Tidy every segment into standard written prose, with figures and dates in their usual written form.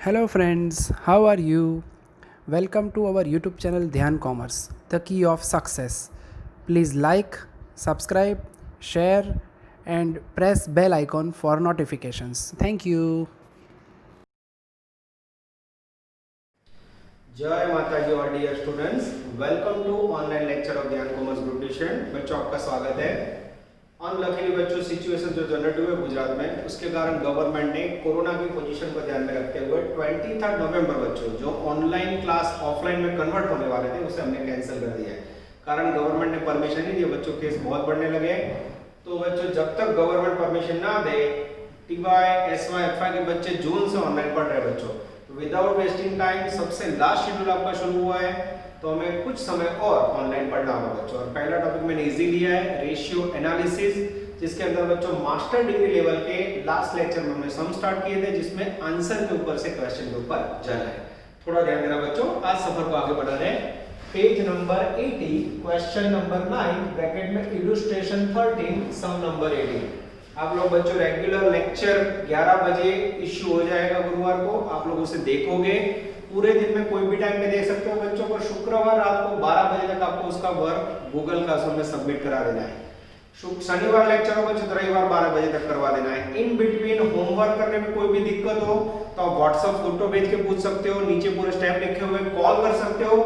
Hello, friends, how are you? Welcome to our YouTube channel Dhyan Commerce, the key of success. Please like, subscribe, share, and press bell icon for notifications. Thank you. जय माता जी और dear students, welcome to online lecture of Dhyan commerce group tuition. बच्चों आपका स्वागत है। Unluckily बच्चों situation जो जनरेट हुए गुजरात में, उसके कारण गवर्नमेंट ने कोरोना की पोजीशन को ध्यान में रखते हुए 23 नवंबर बच्चों जो ऑनलाइन क्लास ऑफलाइन में कन्वर्ट होने वाले थे उसे हमने कैंसिल कर दिया है। कारण गवर्नमेंट ने परमिशन नहीं दी, बच्चों केस बहुत बढ़ने लगे। तो बच्चों जब तक गवर्नमेंट परमिशन ना दे, टीवाई एसवाई एफआई के बच्चे जून से ऑनलाइन पढ़ रहे बच्चों। विदाउट वेस्टिंग टाइम सबसे लास्ट शेड्यूल आपका शुरू हुआ है, तो हमें कुछ समय और ऑनलाइन पढ़ना होगा बच्चों। और पहला टॉपिक मैंने इजी लिया है रेशियो एनालिसिस, जिसके अंदर बच्चों मास्टर डिग्री लेवल के लास्ट लेक्चर में हमने सम स्टार्ट किए थे, जिसमें आंसर के ऊपर से क्वेश्चन के ऊपर जाना है। थोड़ा ध्यान देना बच्चों, आज सफर को आगे बढ़ा रहे हैं। Page number 80 question number 9 bracket में इलस्ट्रेशन 13 सम नंबर 18। आप लोग बच्चों रेगुलर लेक्चर 11 बजे इश्यू हो जाएगा गुरुवार को, आप लोग उसे देखोगे। पूरे दिन में कोई भी टाइम पे देख सकते हो बच्चों, पर शुक्रवार रात को 12 बजे तक आपको उसका वर्क गूगल क्लासरूम में सबमिट करा देना है। शनिवार लेक्चर होगा तो रविवार 12 बजे तक करवा देना है। इन बिटवीन होमवर्क करने में कोई भी दिक्कत हो तो आप व्हाट्सएप फोटो भेज के पूछ सकते हो, नीचे पूरे स्टेप लिखे हुए कॉल कर सकते हो,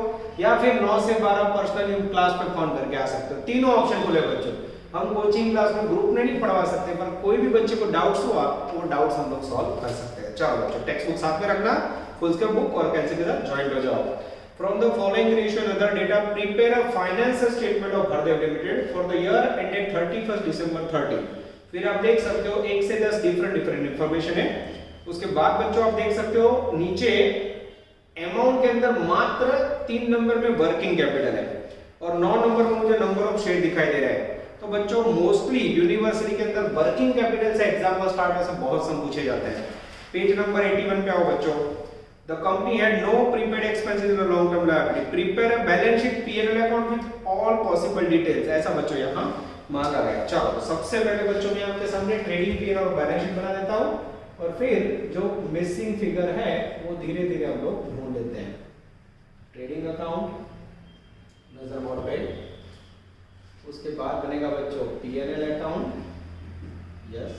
या फिर 9 से 12 पर्सनली क्लास पे फोन करके आ सकते हो। तीनों ऑप्शन खुले बच्चों। हम कोचिंग क्लास में ग्रुप में नहीं पढ़वा सकते, पर कोई भी बच्चे को डाउट्स हुआ तो वो डाउट्स हम लोग सॉल्व कर सकते हैं। चलो बच्चों टेक्स्ट बुक साथ में रखना, फुल स्केप बुक और पेंसिल के साथ ज्वाइन हो जाओ। From the following ratio and other data, prepare a financial statement of Bhardev Limited for the year ended 31st December 30। फिर आप देख सकते हो 1 से 10 डिफरेंट इंफॉर्मेशन है। उसके बाद बच्चों आप देख सकते हो नीचे अमाउंट के अंदर मात्र 3 नंबर में वर्किंग कैपिटल है और 9 नंबर में मुझे नंबर ऑफ शेयर दिखाई दे रहा है। तो बच्चों मोस्टली यूनिवर्सिटी के अंदर वर्किंग कैपिटल से एग्जाम का स्टार्ट ऐसे बहुत सम पूछे जाते हैं। पेज नंबर 81 पे आओ बच्चों। The company had no prepaid expenses in a long term liability. Prepare a balance sheet P&L account with all possible details। ऐसा बच्चों यहाँ मांगा गया। चलो तो सबसे पहले बच्चों मैं आपके सामने ट्रेडिंग P&L और बैलेंस शीट बना देता हूँ, और फिर जो मिसिंग फिगर है वो धीरे धीरे हम लोग ढूंढ लेते हैं। ट्रेडिंग अकाउंट नजर बोर्ड पे, उसके बाद बनेगा बच्चों P&L अकाउंट, यस,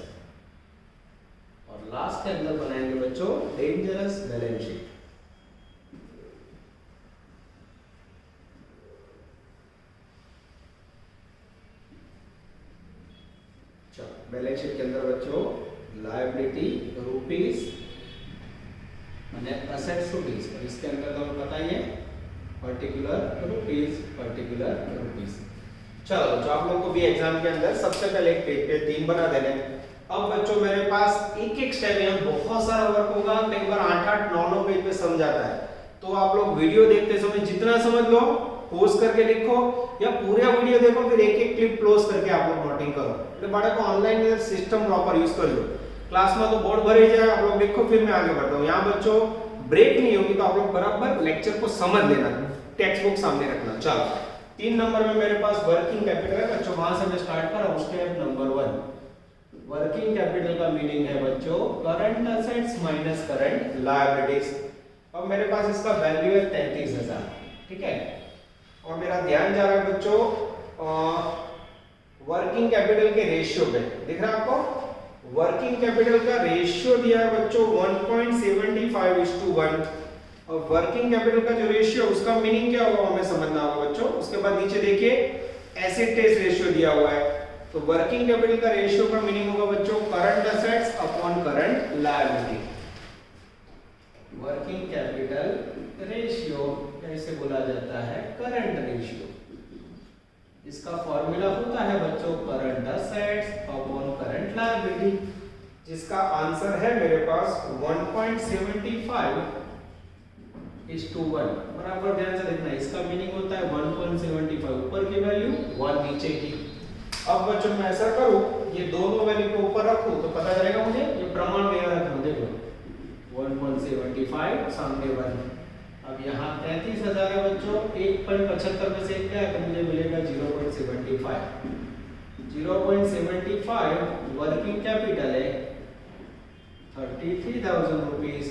और लास्ट के अंदर बनाएंगे बच्चों डेंजरस बैलेंस शीट। चलो बैलेंस शीट के अंदर बच्चों लायबिलिटी रुपीस माने असेट्स रुपीस, और इसके अंदर तो हमें पता ही है पर्टिकुलर रुपीस। चलो जो आप लोगों को भी एग्जाम के अंदर सबसे पहले एक पेज पे 3 बना देने। अब बच्चों मेरे पास एक एक स्टेप में बहुत सारा वर्क होगा, कई बार 8-8 9-9 पेज पे समझ आता है। तो आप लोग वीडियो देखते समय जितना समझ लो पोज करके लिखो, या पूरा वीडियो देखो फिर एक एक क्लिप क्लोज करके आप लोग नोटिंग करो। એટલે બાળકો ऑनलाइन सिस्टम प्रॉपर यूज कर लो। क्लास में तो बोर्ड भरे जाए, आप लोग लिखो फिर मैं आगे बढ़ता हूं। यहां बच्चों ब्रेक नहीं होगी, तो आप लोग बराबर लेक्चर को समझ लेना, टेक्स्ट बुक सामने रखना। चलो 3 नंबर में मेरे पास वर्किंग कैपिटल है बच्चों, वहां से मैं स्टार्ट कर रहा हूं। स्टेप नंबर 1, वर्किंग कैपिटल का मीनिंग है बच्चों current assets minus current liabilities. अब मेरे पास इसका वैल्यू है 33,000, ठीक है। और मेरा ध्यान जा रहा है बच्चों वर्किंग कैपिटल के रेशियो पे, दिख रहा है आपको? वर्किंग कैपिटल का रेशियो दिया है बच्चों 1.75:1, और वर्किंग कैपिटल का जो रेशियो उसका मीनिंग क्या होगा हमें समझना होगा बच्चों। उसके बाद नीचे देखिए एसेट टेस्ट रेशियो दिया हुआ है, तो वर्किंग कैपिटल का रेशियो का मीनिंग होगा बच्चों current assets upon current liability. Working capital ratio कैसे बोला जाता है? Current ratio. इसका फॉर्मूला होता है बच्चों current assets upon current liability, जिसका आंसर है मेरे पास 1.75:1। बराबर ध्यान से देखना, इसका मीनिंग होता है 1.75 ऊपर की वैल्यू 1 नीचे की। अब बच्चों मैं ऐसा करूं, ये दोनों वैल्यू को ऊपर रखूं तो पता चलेगा मुझे, ये प्रमाण में रखना, देखो 1.75 सामने 1। अब यहाँ 33,000 है बच्चों, 1.75 में से क्या है तो मुझे मिलेगा 0.75। 0.75 वर्किंग कैपिटल है 33,000 रुपीस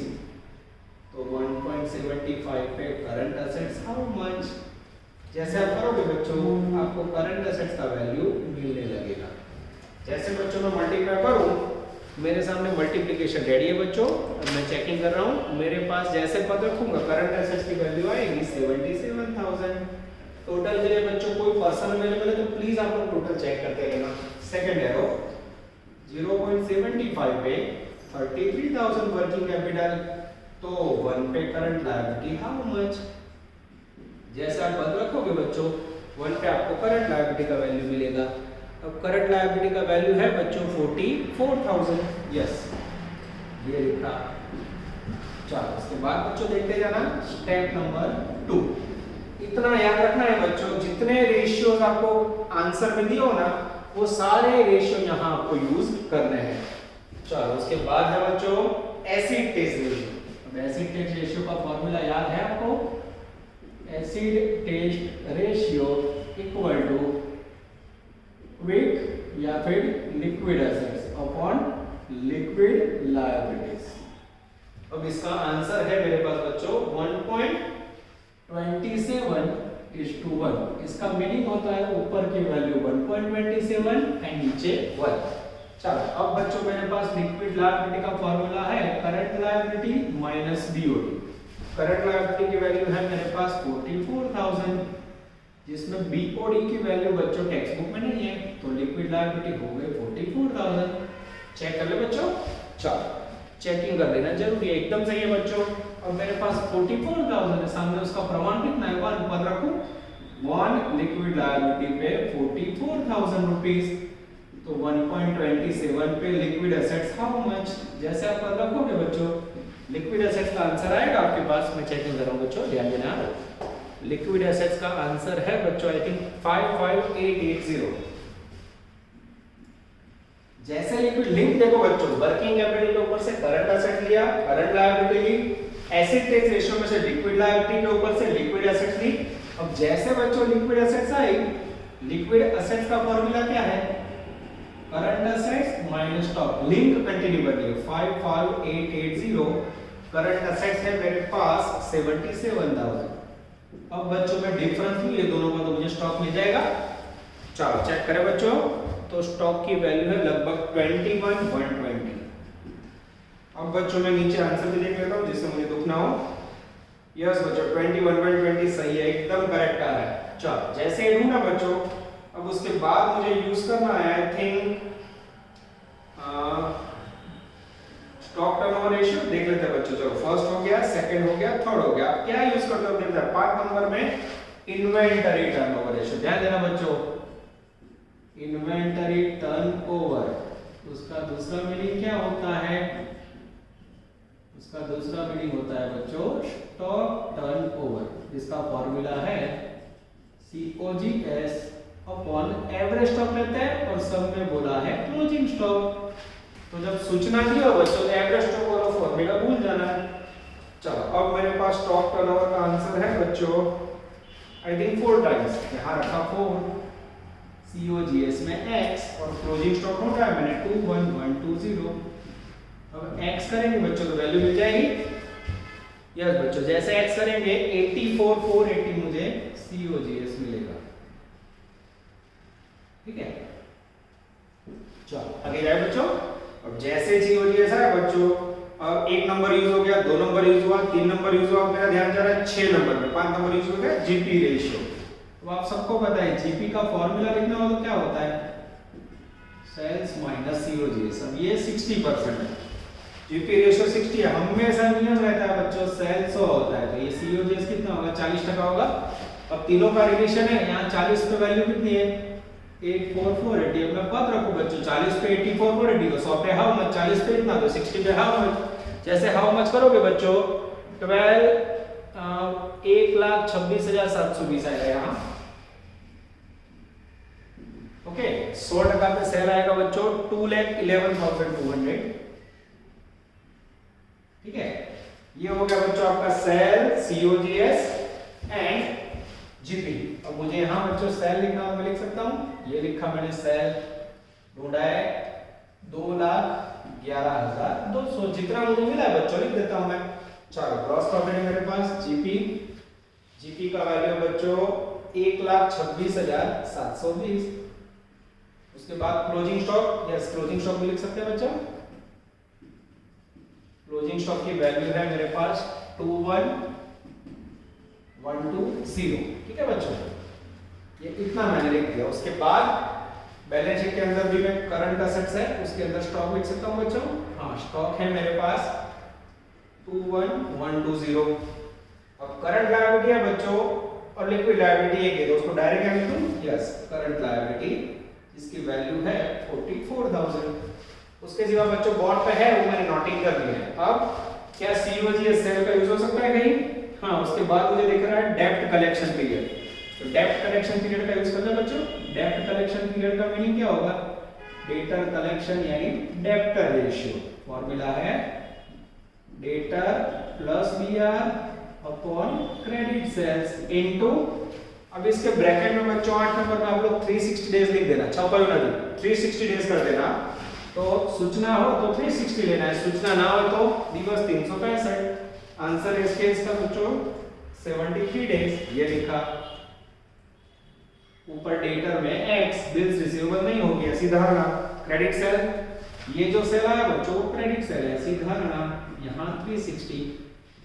तो 1.75 पे करंट असेट्स हाउ मच, जैसे आप करोगे बच्चों आपको करंट असेट्स का वैल्यू मिलने लगेगा। जैसे बच्चों मैं मल्टीप्लाई करूं, मेरे सामने मल्टीप्लिकेशन रेडी है बच्चों, अब मैं चेकिंग कर रहा हूं, मेरे पास जैसे पद रखूंगा करंट असेट्स की वैल्यू आएगी 77,000। टोटल के लिए बच्चों कोई पर्सन अवेलेबल है तो प्लीज आप लोग टोटल चेक करते रहना। सेकंड एरो 0.75 पे 33,000 वर्किंग कैपिटल, तो 1 पे करंट लायबिलिटी हाउ मच, जैसे आप पद रखोगे बच्चों 1 पे आपको करंट लायबिलिटी का वैल्यू मिलेगा। अब करंट लायबिलिटी का वैल्यू है बच्चों 44,000, यस ये लिखा। चलो उसके बाद बच्चों देखते जाना स्टेप नंबर 2। इतना याद रखना है बच्चों, जितने रेशियोज आपको आंसर में दिए हो ना वो सारे रेशियो यहाँ आपको यूज करने हैं। चलो उसके बाद है बच्चों एसिड टेस्ट रेशियो। अब एसिड टेस्ट रेशियो का फॉर्मूला याद है आपको, acid test ratio equal to quick या फिर liquid assets upon liquid liabilities. अब इसका आंसर है मेरे पास बच्चों 1.27:1। इसका मीनिंग होता है ऊपर की वैल्यू 1.27 एंड नीचे 1। चलो अब बच्चों मेरे पास लिक्विड लायबिलिटी का फॉर्मूला है current liability minus BOD. Current liability की वैल्यू है मेरे पास 44,000, जिसमें बीओडी की वैल्यू बच्चों टेक्स्ट बुक में नहीं है, तो लिक्विड लायबिलिटी हो गई 44,000। चेक कर ले बच्चों, चलो चेकिंग कर लेना जरूरी है, एकदम सही है बच्चों। अब मेरे पास 44,000 है, सामने उसका प्रमाण कितना है 1 पद रखूं, 1 लिक्विड लायबिलिटी पे 44,000 रुपीस, तो 1.27 पे लिक्विड एसेट्स हाउ मच, जैसे आप पद रखोगे बच्चों लिक्विड एसेट्स का आंसर आएगा आपके पास। मैं चेकिंग कर रहा हूं बच्चों, ध्यान देना, लिक्विड एसेट्स का आंसर है बच्चों आई थिंक 55,880। जैसे लिक्विड लिंक देखो बच्चों, वर्किंग कैपिटल के ऊपर से करंट एसेट लिया, करंट लायबिलिटी ली, एसिड टेस्ट रेशियो में से लिक्विड लायबिलिटी के ऊपर से लिक्विड एसेट्स ली। अब जैसे बच्चों liquid assets I, liquid assets का फॉर्मूला क्या है, current assets minus stock, link continue कर लियो 55,880। करंट एसेट्स है मेरे पास 77,000। अब बच्चों में डिफरेंस भी ये दोनों का, तो मुझे स्टॉक मिल जाएगा। चलो चेक करें बच्चों, तो स्टॉक की वैल्यू है लगभग 21,120। अब बच्चों मैं नीचे आंसर भी देख लेता हूं जिससे मुझे दुख ना हो। यस बच्चों 21,120 सही है, एकदम करेक्ट आ रहा है। चलो जैसे ही ढूंढा बच्चों, अब उसके बाद मुझे यूज करना है I think stock turnover ratio. देख लेते हैं बच्चों, चलो फर्स्ट हो गया, सेकंड हो गया, थर्ड हो गया। क्या यूज करते हो देखते हैं। 5 नंबर में इन्वेंटरी टर्नओवर रेशियो, ध्यान देना बच्चों, इन्वेंटरी टर्नओवर, उसका दूसरा मीनिंग क्या होता है, उसका दूसरा मीनिंग होता है बच्चों स्टॉक टर्नओवर, जिसका फॉर्मूला है COGS अपॉन एवरेज स्टॉक लेते हैं और सब में बोला है क्लोजिंग स्टॉक। तो जब सूचना दी हो बच्चों तो एवरेज स्टॉक वाला फॉर्मूला भूल जाना है। चलो अब मेरे पास स्टॉक टर्नओवर का आंसर है बच्चों आई थिंक 4 टाइम्स, यहां रखा 4, COGS में x और क्लोजिंग स्टॉक नोट है मैंने 21,120। अब x करेंगे बच्चों तो वैल्यू मिल जाएगी। यस बच्चों जैसे x करेंगे 84,480 मुझे COGS मिलेगा, ठीक है। चलो आगे जाए बच्चों। अब जैसे COGS है बच्चों, अब 1 नंबर यूज हो गया, 2 नंबर यूज हुआ, 3 नंबर यूज हुआ, मेरा ध्यान जा रहा है 6 नंबर में, 5 नंबर यूज हो गया GP रेशियो। तो आप सबको पता है जीपी का फॉर्मूला लिखना हो तो क्या होता है, सेल्स माइनस COGS। अब ये 60% है, जीपी रेशियो 60 है, हमेशा नियम रहता है बच्चों सेल 100 होता है, तो ये COGS कितना होगा 40% होगा। अब तीनों का रिलेशन है, यहाँ 40 पे वैल्यू कितनी है 84,480। अब मैं पद रखूं बच्चों 40 पे 84,480 तो 100 पे हाउ मच, 40 पे कितना तो 60 पे हाउ मच। जैसे हाउ मच करोगे बच्चों 1,26,720 आएगा यहाँ, ओके। 100% पे सेल आएगा बच्चों 2,11,200, ठीक है। ये हो गया बच्चों आपका सेल, COGS एंड जीपी। अब मुझे यहां बच्चों सेल लिखना है, मैं लिख सकता हूं, ये लिखा मैंने सेल, ढूंढा है 2,11,200, जितना मुझे मिला है बच्चों लिख देता हूं मैं। चलो ग्रॉस प्रॉफिट है मेरे पास जीपी। जीपी का वैल्यू बच्चों 1,26,720। उसके बाद closing stock, yes closing stock भी लिख सकते हैं बच्चों। क्लोजिंग स्टॉक की वैल्यू है मेरे पास 21,120। ठीक है बच्चों, ये इतना मैंने लिख दिया। उसके बाद बैलेंस शीट के अंदर भी मैं करंट असेट्स है, उसके अंदर स्टॉक लिख सकता हूं बच्चों। हाँ, स्टॉक है मेरे पास 21,120। अब करंट लायबिलिटी है बच्चों और लिक्विड लायबिलिटी एक है, तो उसको डायरेक्ट क्या लिखूं? यस, करंट लायबिलिटी, जिसकी वैल्यू है 44,000। उसके सिवा बच्चों बॉन्ड पे है, वो मैंने नोटिंग कर लिया है। अब क्या सीओजी सेल का यूज हो सकता है कहीं? हाँ, उसके बाद मुझे दिख रहा है डेब्ट कलेक्शन पीरियड। तो डेब्ट कलेक्शन पीरियड का यूज करना है बच्चों। डेब्ट कलेक्शन पीरियड का मीनिंग क्या होगा? डेटर कलेक्शन यानी डेब्टर रेशियो। फॉर्मूला है debtor plus BR upon credit sales into, अब इसके ब्रैकेट में बच्चों 8 नंबर में आप लोग 360 डेज लिख देना। छापा ना दी 360 डेज कर देना। तो सूचना हो तो 360 लेना है, सूचना ना हो तो दिवस 365। आंसर इसके इसका बच्चों 73 डेज ये लिखा। ऊपर डेटर में एक्स बिल्स रिसीवेबल नहीं हो गया, सीधा ना क्रेडिट सेल, ये जो सेल है बच्चों क्रेडिट सेल है, सीधा ना यहां 360।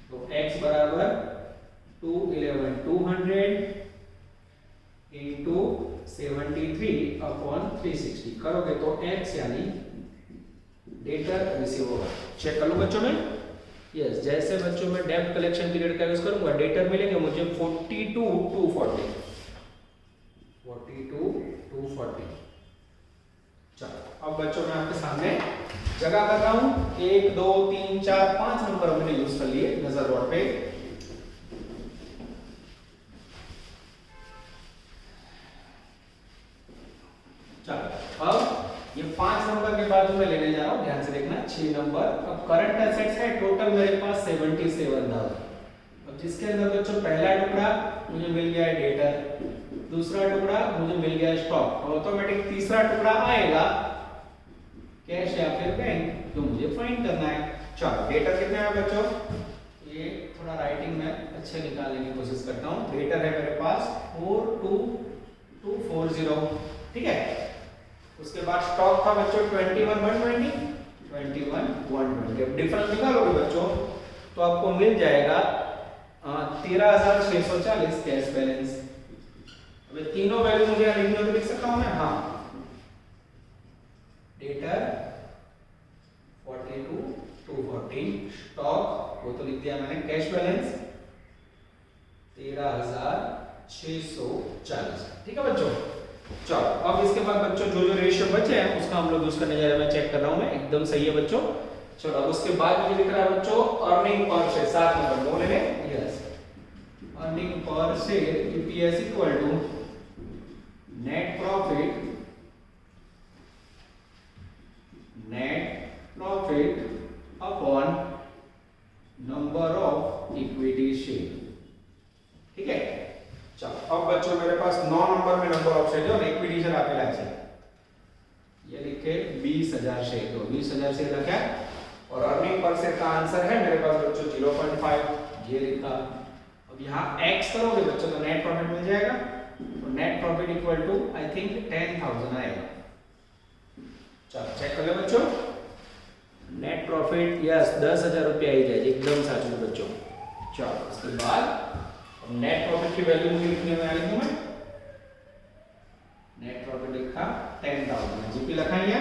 तो x बराबर 211,200 इनटू 73 अपॉन 360 करोगे तो x यानी डेटर रिसीवेबल। चेक कर लो बच्चों में। यस, जैसे बच्चों में डेब्ट कलेक्शन पीरियड का यूज करूंगा, डेटर मिलेंगे मुझे 42,240। 42,240। चलो अब बच्चों मैं आपके सामने जगह कर रहा हूं। 1 2 3 4 5 नंबर हमने यूज कर लिए नजर बोर्ड पे। चलो अब ये 5 नंबर के बाद मैं लेने जा रहा हूं, ध्यान से देखना। 6 नंबर। अब करंट एसेट्स है टोटल मेरे पास 77,000। अब जिसके अंदर बच्चों पहला टुकड़ा मुझे मिल गया है डेटर, दूसरा टुकड़ा मुझे मिल गया स्टॉक, ऑटोमेटिक तीसरा टुकड़ा आएगा कैश या फिर बैंक, जो मुझे फाइंड करना है। चलो डेटर कितने हैं बच्चों? ये थोड़ा राइटिंग में अच्छे निकालने की कोशिश करता हूं। डेटर है मेरे पास 42,240। ठीक है। उसके बाद स्टॉक था बच्चों 21,120। 21,120। अब डिफरेंस निकालोगे बच्चों तो आपको मिल जाएगा 13,640 कैश बैलेंस। अब तीनों वैल्यू मुझे लिखनी हो तो लिख सकता हूं मैं। हाँ, डेटर 42,240, स्टॉक वो तो लिख दिया मैंने, कैश बैलेंस 13,640। ठीक है बच्चों। चलो अब इसके बाद बच्चों जो जो रेशियो बचे हैं उसका हम लोग यूज करने जा रहे हैं। मैं चेक कर रहा हूं, मैं एकदम सही है बच्चों। चलो अब उसके बाद मुझे लिख रहा है बच्चों अर्निंग पर शेयर 7 नंबर बोले ने। Yes, earning per share EPS equal to net profit upon number of equity share. ठीक है। चलो अब बच्चों मेरे पास 9 नंबर में नंबर ऑफ शेयर और इक्विटी शेयर आपके लाइक है, ये लिखे 20,000 शेयर। तो 20,000 शेयर रखा और अर्निंग पर शेयर का आंसर है मेरे पास बच्चों 0.5, ये लिखा। अब यहाँ x करोगे बच्चों तो नेट प्रॉफिट मिल जाएगा। तो net profit equal to I think 10,000 आएगा। चलो चेक कर लो बच्चों। नेट प्रॉफिट यस 10,000 रुपया ही जाएगी, एकदम साचू बच्चों। चलो उसके बाद नेट प्रॉफिट की वैल्यू मुझे लिखने में आएगी। मैं नेट प्रॉफिट लिखा 10,000, जीपी लिखा है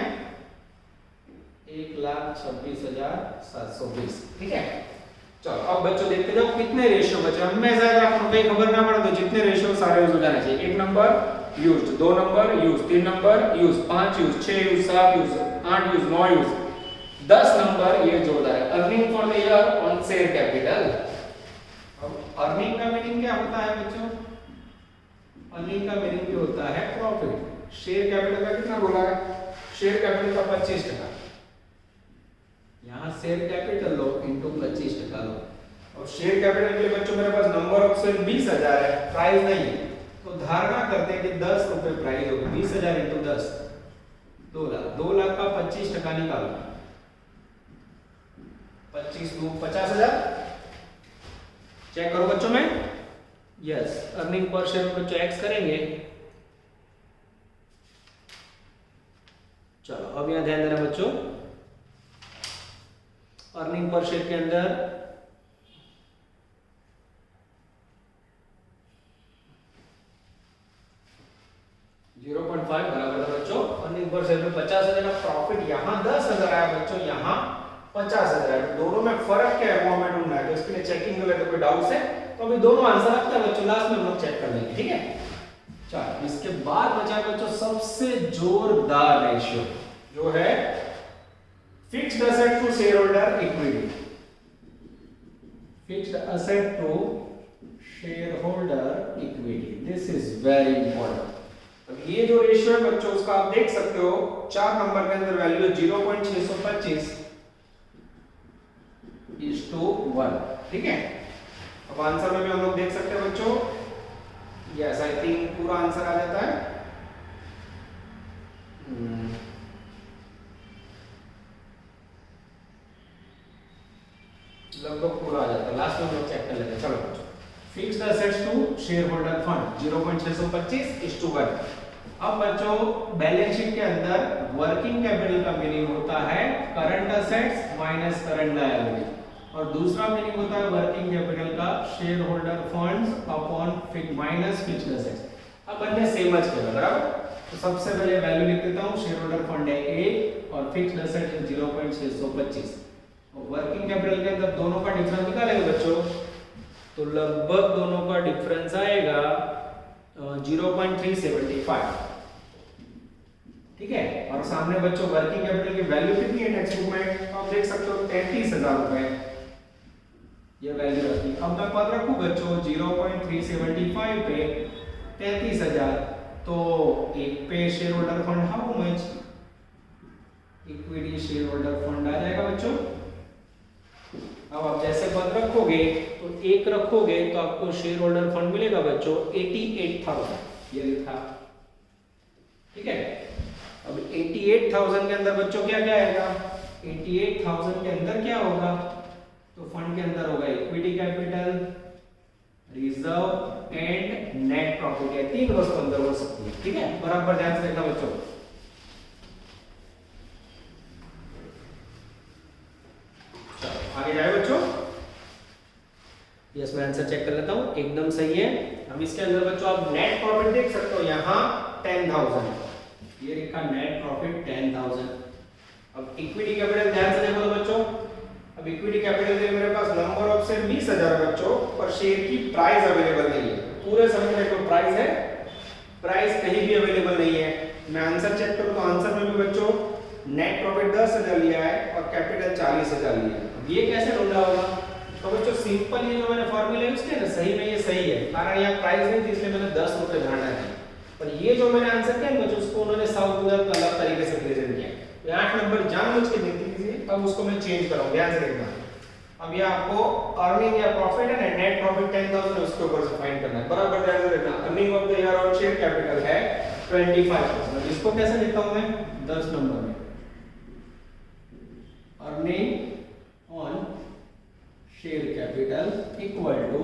1,26,720। ठीक है। चलो अब बच्चों देखते जाओ कितने रेशियो बचे। हमेशा आपको कहीं खबर ना पड़े तो जितने रेशियो सारे यूज हो जाने चाहिए। 1 number use, 2 number use, 3 number use, 5 use, 6 use, 7 use, 8 use, 9 use, 10 number ये जोरदार है। Earning for the year on share capital. अब अर्निंग का मीनिंग क्या होता है बच्चों? अर्निंग का मीनिंग क्या होता है? प्रॉफिट। शेयर कैपिटल का कितना बोला है? शेयर कैपिटल का 25%। यहाँ शेयर कैपिटल लो इनटू 25% लो। और शेयर कैपिटल के लिए बच्चों मेरे पास नंबर ऑफ शेयर 20,000 है, प्राइस नहीं है, तो धारणा करते हैं कि 10 रुपए प्राइस होगी। 20,000 इंटू 10 2 लाख। 2 लाख का 25% निकालो। 25 2 50,000, चेक करो बच्चों में, यस अर्निंग पर शेयर में बच्चों एक्स करेंगे। चलो अब यहां ध्यान देना बच्चों, अर्निंग पर शेयर के अंदर .5 बराबर था बच्चों अर्निंग पर शेयर में 50,000 का प्रॉफिट, यहाँ 10,000 आया बच्चों, यहाँ 50,000 आया। दोनों में फर्क क्या है वो हमें ढूंढना है, तो इसके लिए चेकिंग के लिए तो कोई डाउट है तो अभी दोनों आंसर आपका बच्चों लास्ट में हम लोग चेक कर लेंगे, ठीक है। चलो इसके बाद बचा बच्चों सबसे जोरदार रेशियो जो है fixed asset to share holder equity, fixed asset to share holder equity, this is very important. अब ये जो रेशियो है बच्चों उसका आप देख सकते हो 4 नंबर के अंदर वैल्यू है 0.625 इज टू 1, ठीक है। अब आंसर में भी हम लोग देख सकते हैं बच्चों, यस आई थिंक पूरा आंसर आ जाता है, लगभग पूरा आ जाता है, लास्ट में हम लोग चेक कर लेते हैं। चलो बच्चों fixed assets to share holder fund 0.625 is to 1। अब बच्चों बैलेंस शीट के अंदर वर्किंग कैपिटल का मीनिंग होता है current assets minus current liability, और दूसरा मीनिंग होता है वर्किंग कैपिटल का share holder funds upon minus fixed assets. अब बनने सेम ज के बराबर, तो सबसे पहले वैल्यू लिख देता हूं, शेयर होल्डर फंड है 1 और फिक्स्ड असेट है 0.625। वर्किंग कैपिटल के अंदर दोनों का डिफरेंस निकालेंगे बच्चों, तो लगभग दोनों का डिफरेंस आएगा 0.375, ठीक है। और सामने बच्चों वर्किंग कैपिटल की वैल्यू कितनी है टेक्स्ट बुक में, तो आप देख सकते हो 33,000 रुपए ये वैल्यू रखी। अब मैं पद रखूं बच्चों 0.375 पे 33,000, तो एक पे share holder fund how much, equity share holder fund आ जाएगा बच्चों। अब आप जैसे पद रखोगे तो एक रखोगे तो आपको शेयर होल्डर फंड मिलेगा बच्चों 88,000, ये लिखा, ठीक है। अब 88,000 के अंदर बच्चों क्या क्या आएगा, 88,000 के अंदर क्या होगा, तो फंड के अंदर होगा equity capital, reserve and net profit, ये 3 वस्तु अंदर हो सकती है, ठीक है। बराबर ध्यान से देखना बच्चों। आगे जाए बच्चों, यस मैं आंसर चेक कर लेता हूं, एकदम सही है। अब इसके अंदर बच्चों आप नेट प्रॉफिट देख सकते हो, यहाँ 10,000, ये लिखा नेट प्रॉफिट 10,000। अब इक्विटी कैपिटल ध्यान से देखो बच्चों, अब इक्विटी कैपिटल के मेरे पास नंबर ऑफ शेयर 20,000 बच्चों, पर शेयर की प्राइस अवेलेबल नहीं है, पूरे समय में कोई प्राइस है, प्राइस कहीं भी अवेलेबल नहीं है। मैं आंसर चेक करूं तो आंसर में भी बच्चों नेट प्रॉफिट 10,000 लिया है और कैपिटल 40,000 लिया है। ये कैसे ढूंढा होगा, तो बच्चों सिंपल ये जो मैंने फार्मूला यूज किया ना, सही में ये सही है, कारण यहाँ प्राइस नहीं थी इसलिए मैंने 10 रुपए घटाया है, पर ये जो मैंने आंसर किया बच्चों उसको उन्होंने साउथ गुजरात में अलग तरीके से प्रेजेंट किया, तो 8 नंबर जानबूझ के देती थी, अब उसको मैं चेंज कर रहा हूं, ध्यान से देखना। अब ये आपको अर्निंग या प्रॉफिट है ना, नेट प्रॉफिट 10,000 उसके ऊपर से फाइंड करना है, बराबर ध्यान से देखना। Earning of the year on share capital है 25%, इसको कैसे लिखता हूं मैं 10 नंबर में, earning on share capital equal to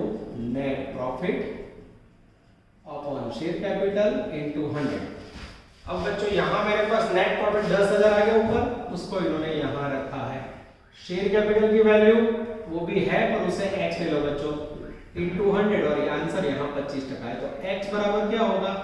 net profit upon share capital into 100। अब बच्चों यहां मेरे पास नेट प्रॉफिट 10,000 आ गया ऊपर, उसको इन्होंने यहां रखा है। शेयर कैपिटल की वैल्यू वो भी है पर उसे x ले लो बच्चों इनटू 100, और ये आंसर यहां 25% है, तो x बराबर क्या होगा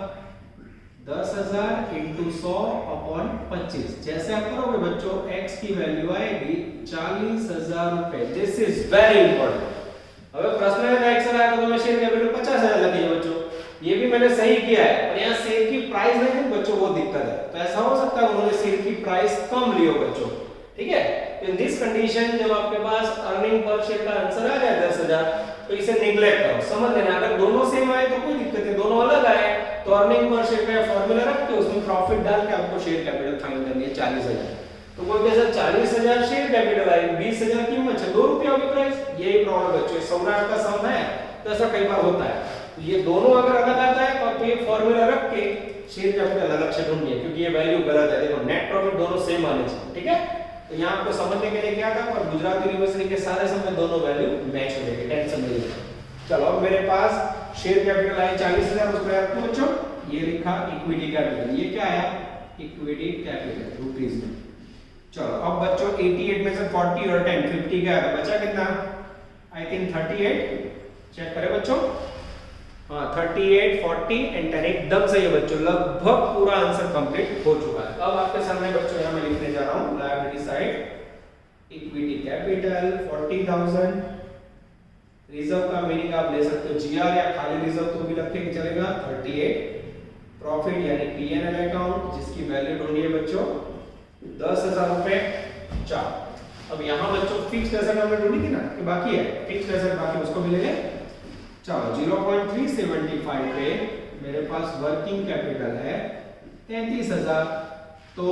10,000 इनटू 100 अपॉन 25। जैसे आप करोगे बच्चों x की वैल्यू आएगी 40,000 रुपए, दिस इज वेरी इंपॉर्टेंट। अब प्रश्न में x आया तो मैं शेयर कैपिटल 50,000 लगी बच्चों, ये भी मैंने सही किया है, और यहाँ शेयर की प्राइस नहीं थी बच्चों, वो दिक्कत है। तो ऐसा हो सकता है उन्होंने शेयर की प्राइस कम ली हो बच्चों, ठीक है। इन दिस कंडीशन जब आपके पास अर्निंग पर शेयर का आंसर आ जाए 10,000, तो इसे निगलेक्ट करो, समझ लेना। अगर दोनों सेम आए तो कोई दिक्कत नहीं, दोनों अलग आए तो अर्निंग पर शेयर का फॉर्मूला रख के उसमें प्रॉफिट डाल के आपको शेयर कैपिटल फाइंड करनी है 40,000। तो कोई कैसा 40,000 शेयर कैपिटल आई, 20,000 कीमत है, 2 रुपया की प्राइस, यही प्रॉब्लम बच्चों, सम्राट का सम है, तो ऐसा कई बार होता है। तो ये दोनों अगर अलग आता है तो आप ये फॉर्मूला रख के शेयर कैपिटल अलग से ढूंढिए, क्योंकि ये वैल्यू गलत है। देखो नेट प्रॉफिट दोनों सेम आने चाहिए, ठीक है। तो यहाँ आपको समझने के लिए क्या था, पर गुजरात यूनिवर्सिटी के सारे समय दोनों वैल्यू मैच हो जाएगी, टेंशन नहीं है। चलो अब मेरे पास शेयर कैपिटल आई 40,000, उसको याद रखो बच्चों, ये लिखा इक्विटी कैपिटल, ये क्या आया इक्विटी कैपिटल रुपीस में। चलो अब बच्चों 88 में से 40 और 10 50 का है, बचा कितना, आई थिंक 38, चेक करें बच्चों, हाँ 38 40 एंड 10 एकदम सही है बच्चों, लगभग पूरा आंसर कंप्लीट हो चुका है। अब आपके सामने बच्चों यहाँ मैं लिखने जा रहा हूँ liability side equity capital 40,000, reserve का मीनिंग आप ले सकते हो जीआर या खाली रिजर्व तो भी रख के चलेगा 38, प्रॉफिट यानी पीएनएल अकाउंट जिसकी वैल्यू ढूंढिए बच्चों 10,000 रुपए 4। अब यहाँ बच्चों फिक्स्ड एसेट हमने ढूंढी थी ना कि बाकी है, फिक्स्ड एसेट बाकी उसको भी ले ले। चलो 0.375 पे मेरे पास वर्किंग कैपिटल है 33,000, तो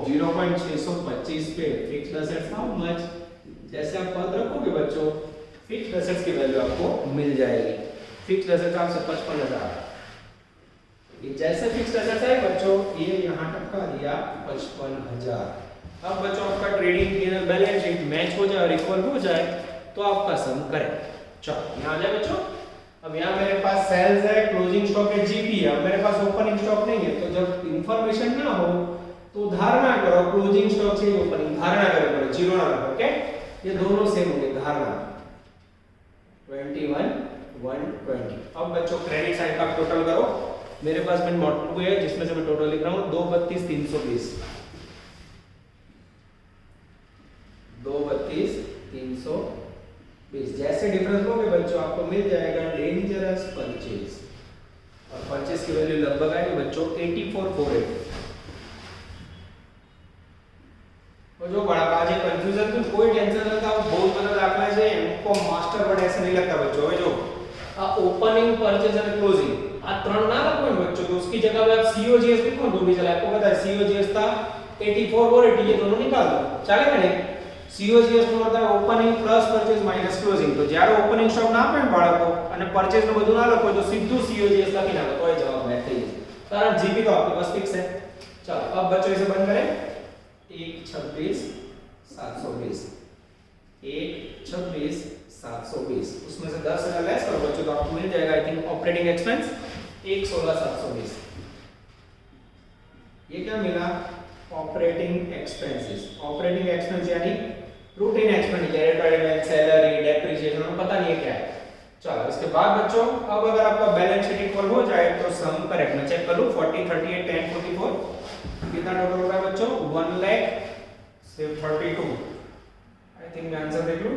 0.625 पे फिक्स्ड एसेट्स हाउ मच, जैसे आप पद रखोगे बच्चों फिक्स्ड एसेट्स की वैल्यू आपको मिल जाएगी। फिक्स्ड एसेट्स आपसे 55,000, ये जैसे फिक्स्ड एसेट्स है बच्चों ये यहाँ टपका दिया 55,000। अब बच्चों आपका trading PNL balance sheet match हो जाए और इक्वल हो जाए तो आपका सम करें। चलो यहाँ आ जाए बच्चों, अब यहाँ मेरे पास सेल्स है, क्लोजिंग स्टॉक है, जीपी है, अब मेरे पास ओपनिंग स्टॉक नहीं है, तो जब इंफॉर्मेशन ना हो तो धारणा करो क्लोजिंग स्टॉक से ओपनिंग धारणा करो, जीरो ना रखो, ओके, ये दोनों सेम होंगे धारणा 21 120। अब बच्चों क्रेडिट साइड का टोटल करो, मेरे पास में नोटबुक है जिसमें से मैं टोटल लिख रहा हूं 232 320, 232 320। जैसे डिफरेंस लोगे बच्चों आपको मिल जाएगा डेंजरस परचेज, और परचेज की वैल्यू लगभग आएगी बच्चों 8448। और जो बड़ा बाजे कंफ्यूजन तो कोई टेंशन नहीं था, बहुत बड़ा दाखला है, हमको मास्टर वर्ड ऐसे नहीं लगता बच्चों, जो ओपनिंग परचेज और क्लोजिंग आ त्रण ना रखो बच्चों, तो उसकी जगह पे आप सीओजीएस लिखो, ढूंढी चला आपको पता है सीओजीएस था 84 और 80, ये दोनों निकाल दो चलेगा नहीं। सीओजीएस નો मतलब opening plus purchase minus closing, તો જ્યારે ઓપનિંગ સ્ટોક ના આપે બાળકો અને પરચેઝ નું બધું ના લખો તો સીધું सीओजीएस લખી નાખો તો એ જવાબ મેચ થઈ જશે, કારણ जीपी तो आपके पास फिक्स है। चलो अब बच्चों इसे बंद करें, 126 720, 126 720, उसमें से 10,000 लेस करो बच्चों तो आपको मिल जाएगा आई थिंक ऑपरेटिंग एक्सपेंस 116 720। ये क्या मिला ऑपरेटिंग एक्सपेंसेस, ऑपरेटिंग एक्सपेंस यानी रूटीन एक्सपेंडिचर, सैलरी, डेप्रिसिएशन, पता नहीं है क्या है। चलो इसके बाद बच्चों अब अगर आपका बैलेंस शीट इक्वल हो जाए तो सम करेक्ट मैं चेक कर लूं 40 38 10 44 कितना टोटल होगा बच्चों 1 लाख से 32। आई थिंक मैं आंसर देख लूं,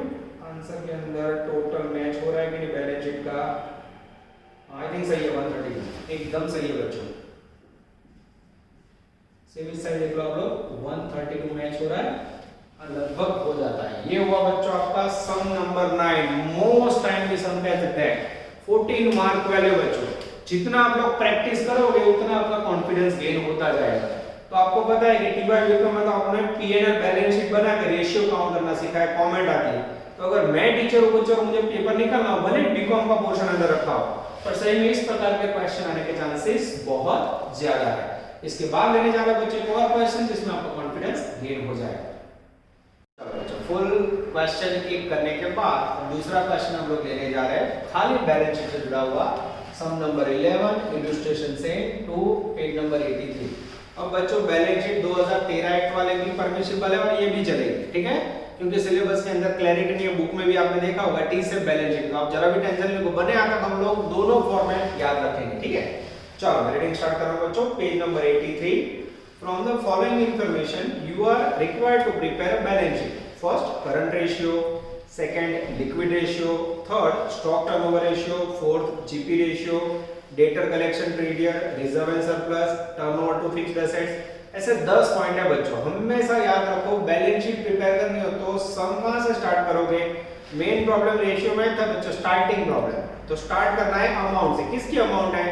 आंसर के अंदर टोटल मैच हो रहा है कि नहीं बैलेंस शीट का, आई थिंक सही है 132 एकदम सही है बच्चों। सेम इस साइड देख लो आप लोग 132 मैच हो रहा है और लगभग हो जाता है। ये हुआ बच्चों आपका सम नंबर 9, मोस्ट टाइमली सम कहते हैं 14 मार्क वैल्यू बच्चों। जितना आप लोग प्रैक्टिस करोगे उतना आपका कॉन्फिडेंस गेन होता जाएगा। तो आपको पता है कि टीवाई विक्रम में तो आपने पीएनएल बैलेंस शीट बना के रेशियो काउंट करना सीखा है, कमेंट आती है। तो अगर मैं टीचर हूं बच्चों मुझे पेपर निकालना हो भले बीकॉम का पोर्शन अंदर रखा हो, पर सही में इस प्रकार के क्वेश्चन आने के चांसेस बहुत ज्यादा है। इसके बाद लेने जा रहे बच्चे को और क्वेश्चन जिसमें आपका कॉन्फिडेंस गेन हो जाएगा। चलो बच्चों फुल क्वेश्चन एक करने के बाद दूसरा क्वेश्चन हम लोग लेने जा रहे हैं खाली बैलेंस शीट से जुड़ा हुआ सम नंबर 11 इलस्ट्रेशन से टू पेज नंबर 83। अब बच्चों बैलेंस शीट 2013 एक्ट वाले भी परमिसिबल है और ये भी चलेगी, ठीक है, क्योंकि सिलेबस के अंदर क्लैरिटी नहीं है। बुक में भी आपने देखा होगा टी से बैलेंस शीट, आप जरा भी टेंशन नहीं लो, बने आता हम लोग दोनों फॉर्मेट याद रखेंगे, ठीक है। चलो मैं रीडिंग स्टार्ट कर रहा हूं बच्चों, page number 83। From the following information you are required to prepare a balance sheet. First current ratio, second liquid ratio, third stock turnover ratio, fourth GP ratio, debtor collection period, reserve and surplus, turnover to fixed assets. ऐसे 10 point है बच्चों, हमेशा याद रखो balance sheet prepare करनी हो तो सम कहां से स्टार्ट करोगे, मेन प्रॉब्लम रेशियो में था बच्चों, स्टार्टिंग प्रॉब्लम। तो स्टार्ट करना है अमाउंट से, किसकी अमाउंट है,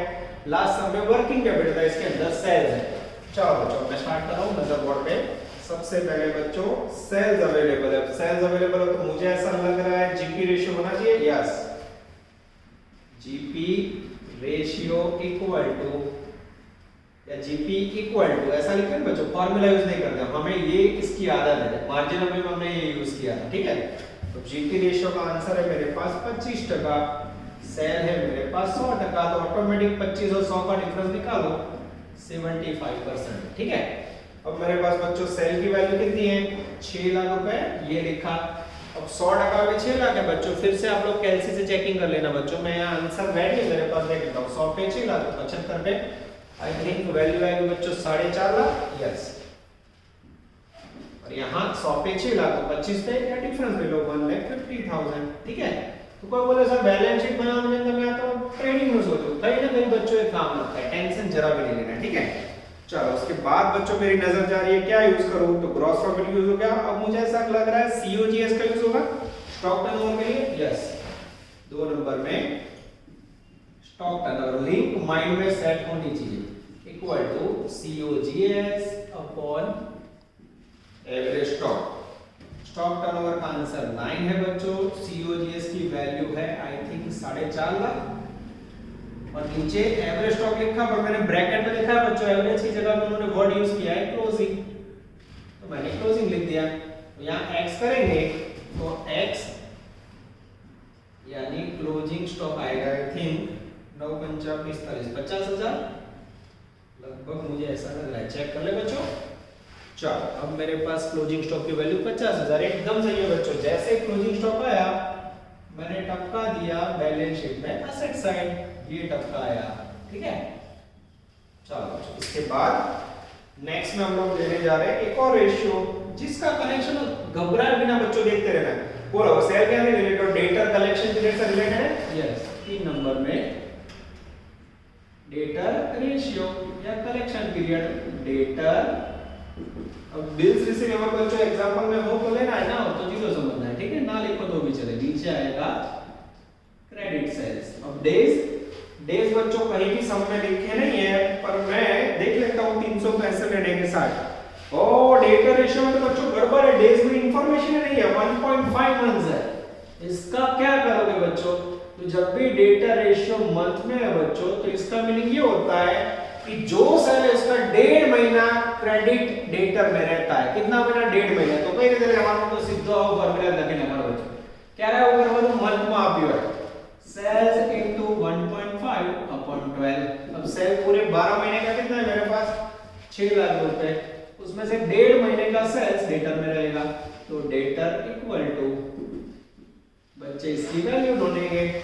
लास्ट सम में वर्किंग कैपिटल था, इसके अंदर सेल्स है। चलो बच्चों मैं स्टार्ट कर रहा हूं नजर बोर्ड पे। सबसे पहले बच्चों सेल्स अवेलेबल है, सेल्स अवेलेबल हो तो मुझे ऐसा लग रहा है जीपी रेशियो होना चाहिए, yes, GP ratio equal to या जीपी इक्वल टू ऐसा लिखते हैं बच्चों, फार्मूला यूज नहीं करते हमें, ये इसकी आदत है, मार्जिन में हमने ये यूज किया था, ठीक है। तो जीपी रेशियो का आंसर है मेरे पास 25%। सेल है मेरे पास 100%, तो ऑटोमेटिक 25 और 100 का डिफरेंस निकालो 75%। ठीक है, अब मेरे पास बच्चों सेल की वैल्यू कितनी है 6 लाख रुपए, ये लिखा। अब 100% में 6 लाख है बच्चों, फिर से आप लोग कैलसी से चेकिंग कर लेना बच्चों। मैं यहाँ आंसर रेडी है मेरे पास, देख लेता हूँ। 100 पे 6 लाख, 75 पे आई थिंक वैल्यू आएगी बच्चों 4.5 लाख। यस, और यहाँ 100 पे 6 लाख, तो 25 पे क्या डिफरेंस ले लो 1,50,000। ठीक है, तो कोई बोले सर बैलेंस शीट बनाने में मैं तो ट्रेडिंग में सोचो, कहीं ना कहीं बच्चों ये काम आता है, टेंशन जरा भी नहीं लेना। ठीक है, चलो उसके बाद बच्चों मेरी नजर जा रही है क्या यूज करूं, तो ग्रॉस प्रॉफिट यूज हो गया। अब मुझे ऐसा लग रहा है सीओजीएस का यूज होगा स्टॉक टर्नओवर के लिए। यस, 2 नंबर में स्टॉक टर्नओवर लिंक माइंड में सेट होनी चाहिए, equal to COGS upon average stock. Stock turnover का आंसर 9 है बच्चों, सीओजीएस की वैल्यू है आई थिंक 4.5 लाख, और नीचे एवरेज स्टॉक लिखा, पर मैंने ब्रैकेट में लिखा है बच्चों एवरेज की जगह पे उन्होंने वर्ड यूज किया है क्लोजिंग, तो मैंने क्लोजिंग लिख दिया। तो यहाँ x करेंगे तो x यानी क्लोजिंग स्टॉक आएगा आई थिंक 9,545 50,000 लगभग, मुझे ऐसा लग रहा है, चेक कर ले बच्चों। चलो अब मेरे पास क्लोजिंग स्टॉक की वैल्यू 50,000 एकदम सही है बच्चों। जैसे क्लोजिंग स्टॉक आया मैंने टपका दिया बैलेंस शीट में एसेट साइड, ये टपका आया। ठीक है, चलो इसके बाद नेक्स्ट में हम लोग लेने जा रहे हैं एक और रेशियो जिसका कनेक्शन घबराए बिना बच्चों देखते रहना है। बोलो सेल क्या है रिलेटेड, डेटर कलेक्शन पीरियड से रिलेटेड है। यस, 3 नंबर में डेटर रेशियो या कलेक्शन पीरियड डेटर। अब बिल्स रिसीवेबल बच्चों एग्जांपल में हो तो लेना है ना, तो जीरो समझना है। ठीक है, ना लिखो तो भी चले, नीचे आएगा क्रेडिट सेल्स। अब डेज बच्चों कहीं भी सम में लिखे नहीं है, पर मैं देख लेता हूँ 365 के साथ। ओ डेटर रेशियो में तो बच्चों गड़बड़ है, डेज में इंफॉर्मेशन नहीं है, 1.5 मंथ्स है। इसका क्या करोगे बच्चों, तो जब भी डेटर रेशियो मंथ में है बच्चों, तो इसका मीनिंग ये होता है कि जो सेल है उसका 1.5 महीना क्रेडिट डेटर में रहता है। कितना महीना 1.5 महीना, तो कहीं ना हमारा तो सीधा फॉर्मूला लगे हमारा बच्चों क्या रहा है, वो मंथ में आप है सेल्स इनटू 1.5 अपॉन 12। अब सेल पूरे 12 महीने का कितना है मेरे पास 6 लाख रुपए, उसमें से 1.5 महीने का सेल्स डेटर में रहेगा, तो डेटर इक्वल टू बच्चे इसकी वैल्यू ढूंढेंगे।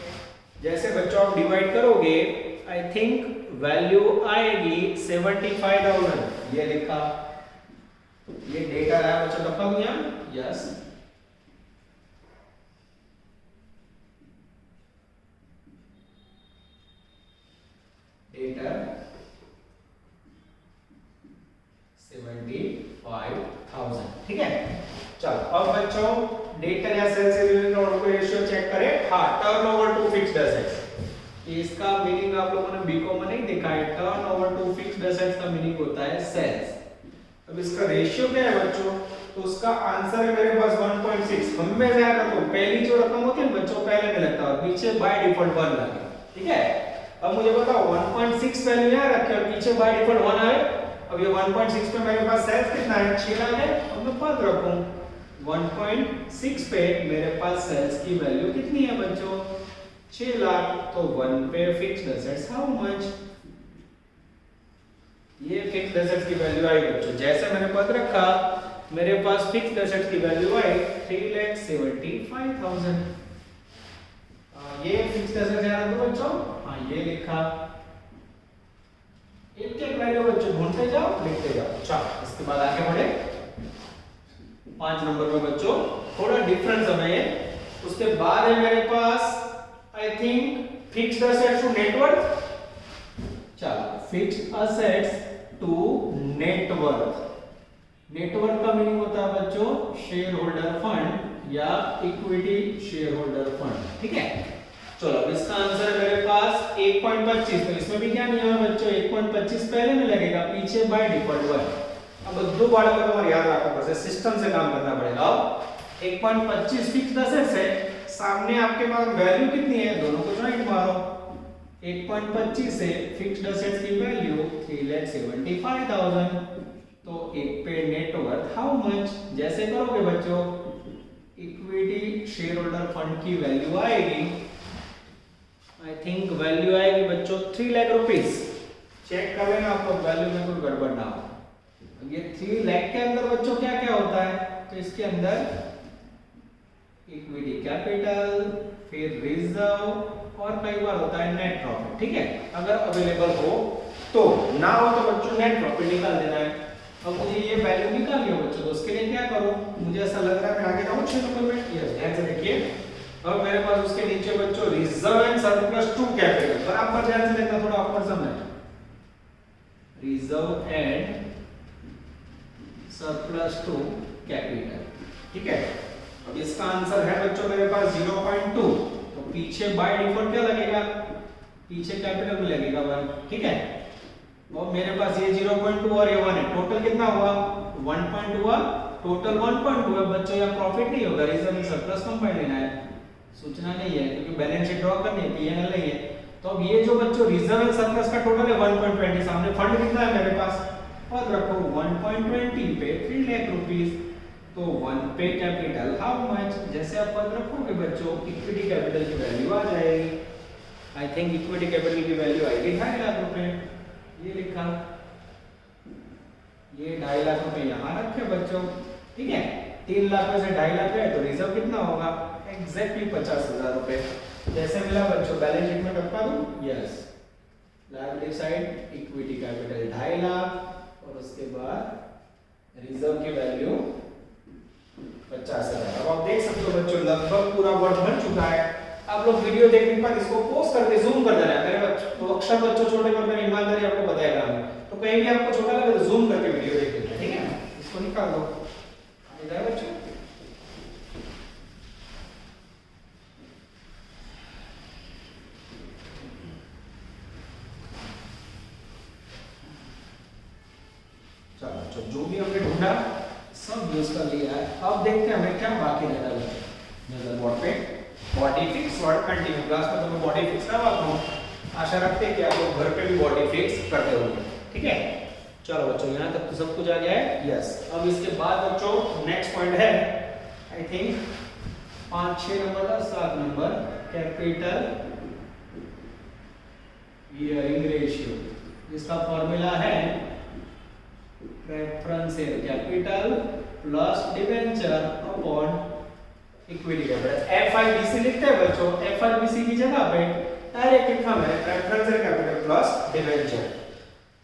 जैसे बच्चों आप डिवाइड करोगे आई थिंक वैल्यू आएगी 75,000, ये लिखा, ये डेटा है बच्चों टपका दिया। Yes, debtor 75,000। ठीक है, चलो अब बच्चों डेटर या सेल से रिलेटेड और कोई रेशियो चेक करें। हाँ, टर्नओवर टू फिक्स्ड एसेट्स, इसका मीनिंग आप लोगों ने बीकॉम में नहीं देखा है। टर्नओवर टू फिक्स्ड एसेट्स का मीनिंग होता है सेल्स। अब इसका रेशियो क्या है बच्चों, तो उसका आंसर है मेरे पास 1.6। हम में क्या रखो, पहली जो रकम होती है बच्चों पहले में लगता है, पीछे बाय डिफॉल्ट 1 लगे। ठीक है, अब मुझे बताओ 1.6 वैल्यू यहां रखे और पीछे बाय डिफॉल्ट 1 आए। अब ये 1.6 पे मेरे पास सेल्स कितना है 6 लाख है। अब मैं पद रखूं 1.6 पे मेरे पास सेल्स की वैल्यू कितनी है बच्चों 6 लाख, तो 1 पे फिक्स्ड एसेट्स हाउ मच, ये फिक्स्ड एसेट्स की वैल्यू आई बच्चों। जैसे मैंने पद रखा मेरे पास फिक्स्ड एसेट्स की वैल्यू आई 3,75,000। ये फिक्स्ड एसेट्स है तो बच्चों, हाँ ये लिखा, एक एक वैल्यू बच्चों ढूंढते जाओ लिखते जाओ। चलो इसके बाद आगे बढ़े 5 नंबर में बच्चों थोड़ा डिफरेंस हमें है। उसके बाद है मेरे पास I think fixed assets to net worth. चलो fixed assets to net worth, net worth का मीनिंग होता है बच्चों शेयर होल्डर फंड या इक्विटी शेयर होल्डर फंड। ठीक है, चलो इसका आंसर है मेरे पास 1.25। तो इसमें भी क्या नियम है बच्चों 1.25 पहले में लगेगा, पीछे बाय डिफॉल्ट 1। अब दो बार को तुम्हारे याद रखना पड़ेगा, सिस्टम से काम करना पड़ेगा। अब 1.25 फिक्स्ड एसेट्स है, सामने आपके पास वैल्यू कितनी है, दोनों को ज्वाइंट मारो। 1.25 से फिक्स्ड एसेट्स की वैल्यू 3,75,000, तो एक पे नेटवर्थ हाउ मच। जैसे करोगे बच्चों इक्विटी शेयर होल्डर फंड की वैल्यू आएगी आई थिंक वैल्यू आएगी बच्चों 3 लाख रुपीस। चेक कर लेना आपको वैल्यू में कोई गड़बड़ ना हो। ये 3 लाख के अंदर बच्चों क्या क्या होता है, तो इसके अंदर इक्विटी कैपिटल, फिर रिजर्व और कई बार होता है नेट प्रॉफिट। ठीक है, अगर अवेलेबल हो तो, ना हो तो बच्चों नेट प्रॉफिट निकाल देना है। अब मुझे ये वैल्यू निकालनी हो बच्चों, तो उसके लिए क्या करूं, मुझे ऐसा लग रहा है मैं आगे जाऊं 6 नंबर में। यस, ध्यान से देखिए। अब मेरे पास उसके नीचे बच्चों reserve and surplus to capital, बराबर ध्यान से देखना, थोड़ा ऑफर समझ। Reserve and surplus to capital. ठीक है, अब इसका आंसर है बच्चों मेरे पास 0.2, तो पीछे बाय डिफॉल्ट क्या लगेगा, पीछे कैपिटल में लगेगा 1। ठीक है, और मेरे पास ये 0.2 और ये 1 है, टोटल कितना हुआ 1.2 हुआ, टोटल 1.2 है बच्चों। या प्रॉफिट नहीं होगा, रिजर्व सरप्लस कंबाइंड लेना है, सूचना नहीं है क्योंकि बैलेंस शीट ड्रॉ करनी है, पीएनएल नहीं है। तो अब ये जो बच्चों रिजर्व एंड सरप्लस का टोटल है 1.20, सामने फंड कितना है मेरे पास, और रखो 1.20 पे 3 लाख रुपीस, तो 1 पे कैपिटल हाउ मच, जैसे आप पद रखोगे बच्चों इक्विटी कैपिटल की वैल्यू आ जाएगी। आई थिंक इक्विटी कैपिटल की वैल्यू आएगी 2.5 लाख रुपए, ये लिखा, ये 2.5 लाख रुपए यहाँ रखे बच्चों। ठीक है, 3 लाख में से 2.5 लाख है तो रिजर्व कितना होगा, एग्जैक्टली 50,000 रुपए। जैसे मिला बच्चों, बैलेंस शीट में टपका दूं, yes, liability side equity capital 2.5 lakh और उसके बाद रिजर्व की वैल्यू 50,000। अब आप देख सकते हो बच्चों लगभग पूरा वर्ड बन चुका है। आप लोग वीडियो देखने के बाद इसको पॉज करके जूम कर देना। मेरे बच्चों तो अक्षर बच्चों छोटे पर मैं ईमानदारी आपको बताएगा, तो कहीं भी आपको छोटा लगे तो जूम करके वीडियो देख लेना। ठीक है, इसको निकाल दो, इधर बच्चों। चलो बच्चों, जो भी हमने ढूंढा सब यूज कर लिया है। अब देखते हैं हमें क्या बाकी रहता है। नजर बोर्ड पे body fix word continue, class में तो मैं बॉडी फिक्स करवाता हूँ, आशा रखते हैं कि आप लोग घर पे भी बॉडी फिक्स करते होंगे। ठीक है, चलो बच्चों यहाँ तक तो सब कुछ आ गया है। यस, अब इसके बाद बच्चों नेक्स्ट पॉइंट है आई थिंक 5, 6 नंबर का 7 नंबर, कैपिटल गियरिंग रेशियो। इसका फॉर्मूला है preference share capital plus debenture upon equity capital. FIBC लिखते हैं बच्चों, एफआईबीसी की जगह पे डायरेक्ट लिखा मैंने preference share capital plus debenture.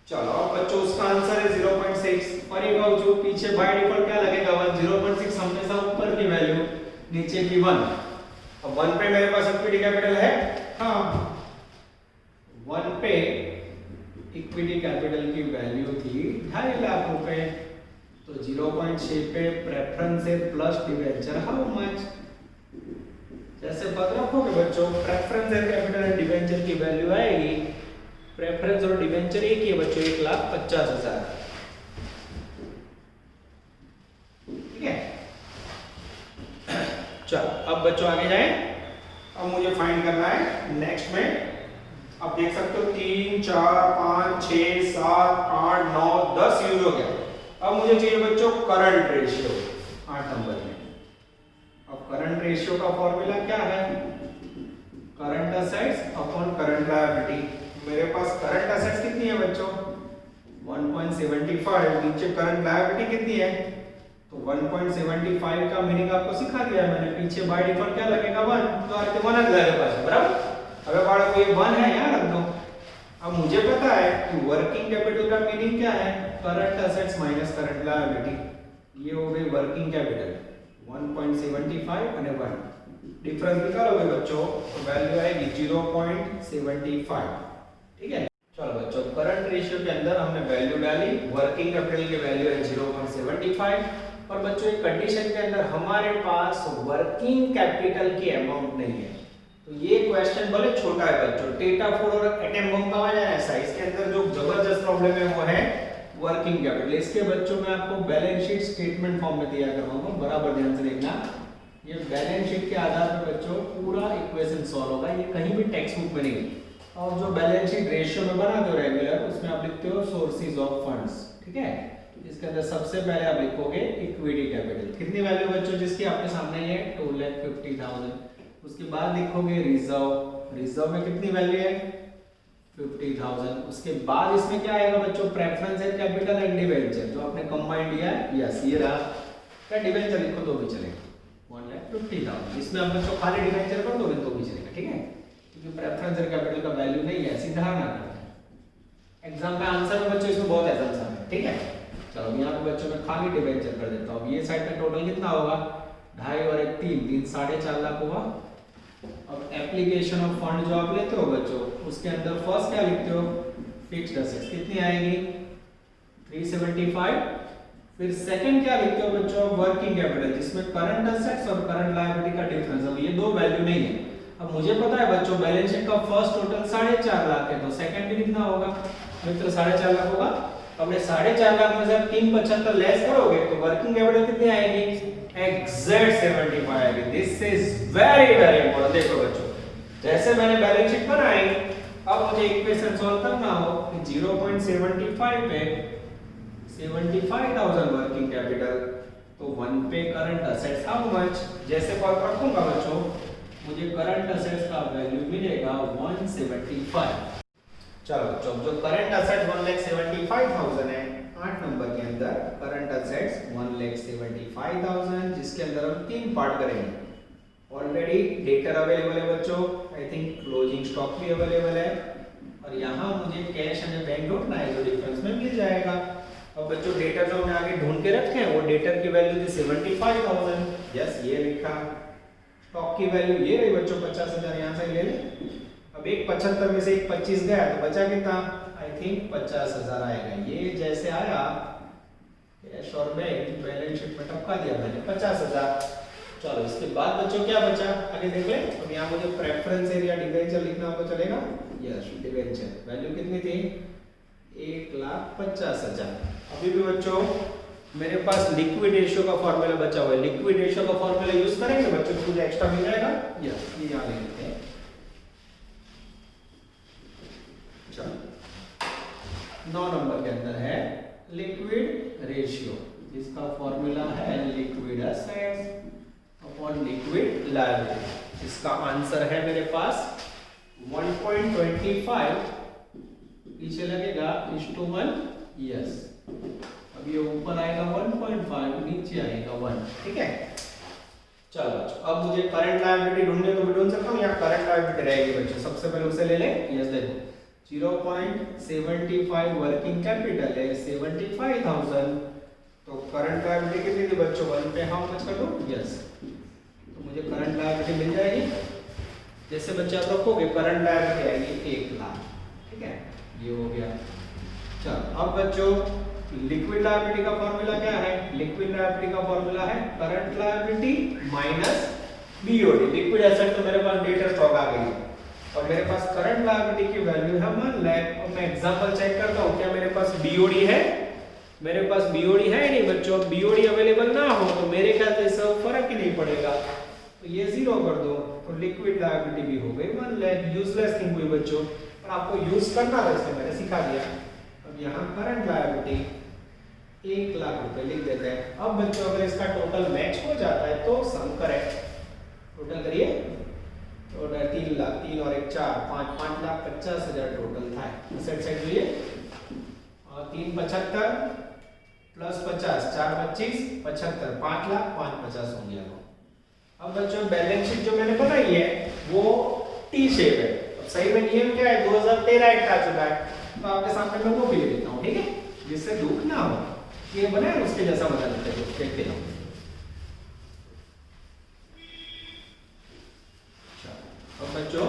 चलो अब बच्चों उसका आंसर है 0.6 और ये जो पीछे बाय डिफॉल्ट क्या लगेगा 1, 0.6 हमेशा ऊपर की वैल्यू नीचे की 1। अब 1 पे मेरे पास इक्विटी कैपिटल है, हाँ 1 पे इक्विटी कैपिटल की वैल्यू थी 2.5 लाख रुपए, तो 0.6 पे preference share plus debenture how much. जैसे पता रखोगे बच्चों preference share capital and debenture की वैल्यू आएगी, प्रेफरेंस और डिबेंचर एक ही है बच्चों, 1,50,000। ठीक है, चलो अब बच्चों आगे जाएं। अब मुझे फाइंड करना है नेक्स्ट में, आप देख सकते हो 3, 4, 5, 6, 7, 8, 9, 10 यूज हो गया। अब मुझे चाहिए बच्चों करंट रेशियो 8 नंबर में। अब करंट रेशियो का फॉर्मूला क्या है, current assets upon current liability. मेरे पास करंट असेट्स कितनी है बच्चों 1.75, नीचे करंट लायबिलिटी कितनी है, तो 1.75 का मीनिंग आपको सिखा दिया मैंने, पीछे बाय डिफॉल्ट क्या लगेगा 1, तो आगे 1 लगेगा पास, बराबर। अगर बाड़कों ये 1 है यहाँ रख दो। अब मुझे पता है कि वर्किंग कैपिटल का मीनिंग क्या है, current assets minus current liability. ये हो गई वर्किंग कैपिटल 1.75 और 1 डिफरेंस निकालोगे बच्चों तो वैल्यू आएगी 0.75। ठीक है, चलो बच्चों करंट रेशियो के अंदर हमने वैल्यू डाली, वर्किंग कैपिटल की वैल्यू है 0.75 और बच्चों एक कंडीशन के अंदर हमारे पास वर्किंग कैपिटल की अमाउंट नहीं है। तो ये क्वेश्चन भले छोटा है बच्चों, टेटा 4 और एटम बम का वजह ऐसा, इसके अंदर जो जबरदस्त प्रॉब्लम है वो है वर्किंग कैपिटल। इसके बच्चों में आपको बैलेंस शीट स्टेटमेंट फॉर्म में दिया करवाऊंगा, बराबर ध्यान से देखना। ये बैलेंस शीट के आधार पर बच्चों पूरा इक्वेशन सॉल्व होगा, ये कहीं भी टेक्स्ट बुक में नहीं। और जो बैलेंस शीट रेशियो में बनाते हो रेगुलर, उसमें आप लिखते हो सोर्सेज ऑफ फंड्स। ठीक है, इसके अंदर सबसे पहले आप लिखोगे इक्विटी कैपिटल, कितनी वैल्यू बच्चों जिसकी आपके सामने है 2,50,000। उसके बाद लिखोगे रिजर्व, रिजर्व में कितनी वैल्यू है 50,000। उसके बाद इसमें क्या आएगा बच्चों preference and capital and debenture जो आपने कंबाइंड लिया है। यस ये रहा, क्या डिवेंचर लिखो तो भी चलेगा 1,50,000। इसमें हम बच्चों खाली डिवेंचर कर दोगे तो भी चलेगा, ठीक है, क्योंकि प्रेफरेंस एंड कैपिटल का वैल्यू नहीं है, ऐसी धारणा करते हैं। एग्जाम में आंसर में बच्चों इसमें बहुत एजम्पशन है, ठीक है। चलो यहाँ पे बच्चों में खाली डिवेंचर कर देता हूँ। ये साइड में टोटल कितना होगा 2.5 और 1 3 3 4.5 लाख होगा। अब एप्लीकेशन ऑफ फंड जो आप लेते हो बच्चों उसके अंदर फर्स्ट क्या लिखते हो फिक्स्ड एसेट्स कितनी आएगी 375। फिर सेकंड क्या लिखते हो बच्चों वर्किंग कैपिटल जिसमें करंट एसेट्स और करंट लायबिलिटी का डिफरेंस। अब ये दो वैल्यू नहीं है। अब मुझे पता है बच्चों बैलेंस शीट का फर्स्ट टोटल 4.5 लाख है तो सेकंड भी कितना होगा मित्र 4.5 लाख होगा। अब ये 4.5 लाख में से 375 लेस करोगे तो वर्किंग कैपिटल कितनी आएगी एग्जैक्ट 75 आएगी। This is very very important. देखो बच्चों जैसे मैंने बैलेंस शीट बनाई अब मुझे इक्वेशन सॉल्व करना हो कि 0.75 पे 75,000 वर्किंग कैपिटल तो 1 पे करंट असेट्स हाउ मच। जैसे कॉल रखूंगा बच्चों मुझे करंट असेट्स का वैल्यू मिलेगा 175। चलो बच्चों जो करंट असेट्स 1,75,000 है 8 नंबर के अंदर करंट असेट्स 1,75,000 जिसके अंदर हम 3 पार्ट करेंगे। ऑलरेडी डेटर अवेलेबल है बच्चों, आई थिंक क्लोजिंग स्टॉक भी अवेलेबल है और यहाँ मुझे कैश एंड बैंक नोट ना जो डिफरेंस में मिल जाएगा। अब बच्चों डेटर जो हमने आगे ढूंढ के रखे हैं वो डेटर की वैल्यू थी 75,000। यस ये लिखा। स्टॉक की वैल्यू ये रही बच्चों 50,000 यहाँ से ले लें। अब एक 75 में से एक 25 गया तो बचा कितना आई थिंक 50,000 आएगा। ये जैसे आया कैश और बैंक बैलेंस शीट में टपका दिया मैंने 50,000। चलो इसके बाद बच्चों क्या बचा आगे देख लें। अब यहाँ मुझे प्रेफरेंस एरिया डिवेंचर लिखना हो तो चलेगा। यस डिवेंचर वैल्यू कितनी थी 1,50,000। अभी भी बच्चों मेरे पास लिक्विड रेशियो का फॉर्मूला बचा हुआ है। लिक्विड रेशियो का फॉर्मूला यूज करेंगे बच्चों तो मुझे एक्स्ट्रा मिल जाएगा। यस ये यहाँ ले लेते हैं। चलो 9 नंबर के अंदर है लिक्विड रेशियो जिसका फॉर्मूला है liquid assets upon liquid liability. इसका आंसर है मेरे पास 1.25 पीछे लगेगा 1:1। यस अब ये ऊपर आएगा 1.5 नीचे आएगा 1, ठीक है। चलो अब मुझे करंट लायबिलिटी ढूंढने तो भी ढूंढ सकता हूँ। यहाँ करंट लायबिलिटी रहेगी बच्चों सबसे पहले उसे ले लें। यस देखो 0.75 वर्किंग कैपिटल है 75,000 तो करंट लायबिलिटी कितनी थी बच्चों 1 पे हाउ मच कर दो। यस तो मुझे करंट लायबिलिटी मिल जाएगी। जैसे बच्चे आप रखोगे करंट लायबिलिटी आएगी 1 लाख, ठीक है ये हो गया। चलो अब बच्चों लिक्विड लायबिलिटी का फॉर्मूला क्या है। लिक्विड लायबिलिटी का फॉर्मूला है current liability minus BOD. Liquid asset तो मेरे पास डेटर स्टॉक आ गई और मेरे पास करंट लायबिलिटी की वैल्यू है 1 लाख। और मैं एग्जांपल चेक करता हूं क्या मेरे पास बीओडी है। मेरे पास बीओडी है नहीं बच्चों। बीओडी अवेलेबल ना हो तो मेरे ख्याल से इससे फर्क ही नहीं पड़ेगा तो ये 0 कर दो तो लिक्विड लायबिलिटी भी हो गई 1 लाख। यूजलेस थिंग हुई बच्चों पर आपको यूज करना था इसमें मैंने सिखा दिया। अब यहाँ करंट लायबिलिटी 1 लाख रुपए लिख देते हैं। अब बच्चों अगर इसका टोटल मैच हो जाता है तो सम करें। टोटल करिए तो 3 लाख 3 और 1 4 5,50,000 टोटल था। सेट साइड જોઈએ और 375 प्लस 50 4 25 75 5 लाख 550 हो गया। अब बच्चों बैलेंस शीट जो मैंने बनाई है वो टी शेप है। अब सही में नियम क्या है 2013 एक्ट आ चुका है तो आपके सामने मैं वो भी ले लेता हूँ, ठीक है जिससे दुख ना हो। ये बनाए उसके जैसा बना देते हैं देखते हैं। अब बच्चों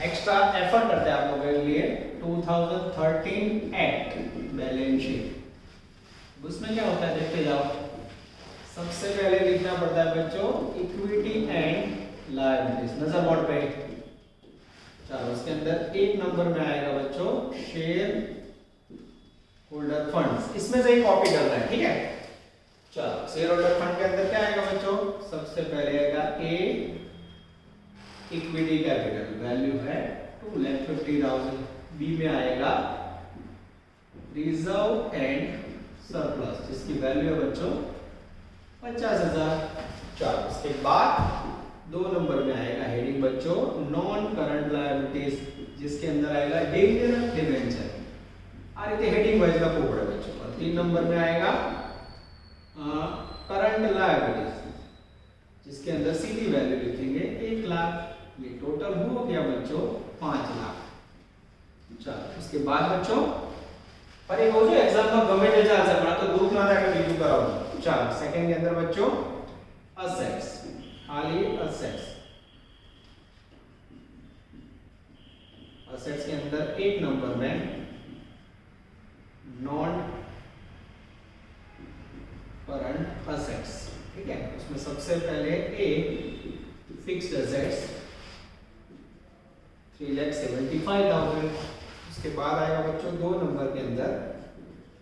एक्स्ट्रा एफर्ट करते हैं आप लोगों के लिए 2013 एक्ट बैलेंस शीट। उसमें क्या होता है देखते जाओ। सबसे पहले लिखना पड़ता है बच्चों इक्विटी एंड लायबिलिटीज नजर बोर्ड पे। चलो उसके अंदर 1 नंबर में आएगा बच्चों शेयर होल्डर फंड्स। इसमें से ही कॉपी करना है, ठीक है। चलो शेयर होल्डर फंड के अंदर क्या आएगा बच्चों सबसे पहले आएगा ए इक्विटी कैपिटल वैल्यू है 2,50,000। बी में आएगा रिजर्व एंड सरप्लस जिसकी वैल्यू है बच्चों 50,000। चलो उसके बाद 2 नंबर में आएगा हेडिंग बच्चों नॉन करंट लायबिलिटीज, जिसके अंदर आएगा डेंजरस डिवेंचर। आ रीते हेडिंग वाइज लखવું પડે बच्चों। और 3 नंबर में आएगा करंट लायबिलिटीज, जिसके अंदर सीधी वैल्यू लिखेंगे 1 लाख। ये टोटल हो गया बच्चों 5 लाख। चलो उसके बाद बच्चों पर एक हो जो एग्जाम में गમે તે ચાલશે પણ આ તો ગ્રુપ ના થાય એટલે બીજું કરાવું। ચાલો સેકન્ડ के अंदर बच्चों असेट्स, खाली असेट्स। असेट्स के अंदर 1 नंबर में नॉन करंट असेट्स, ठीक है। उसमें सबसे पहले ए फिक्स्ड असेट्स 3,75,000। उसके बाद आएगा बच्चों 2 नंबर के अंदर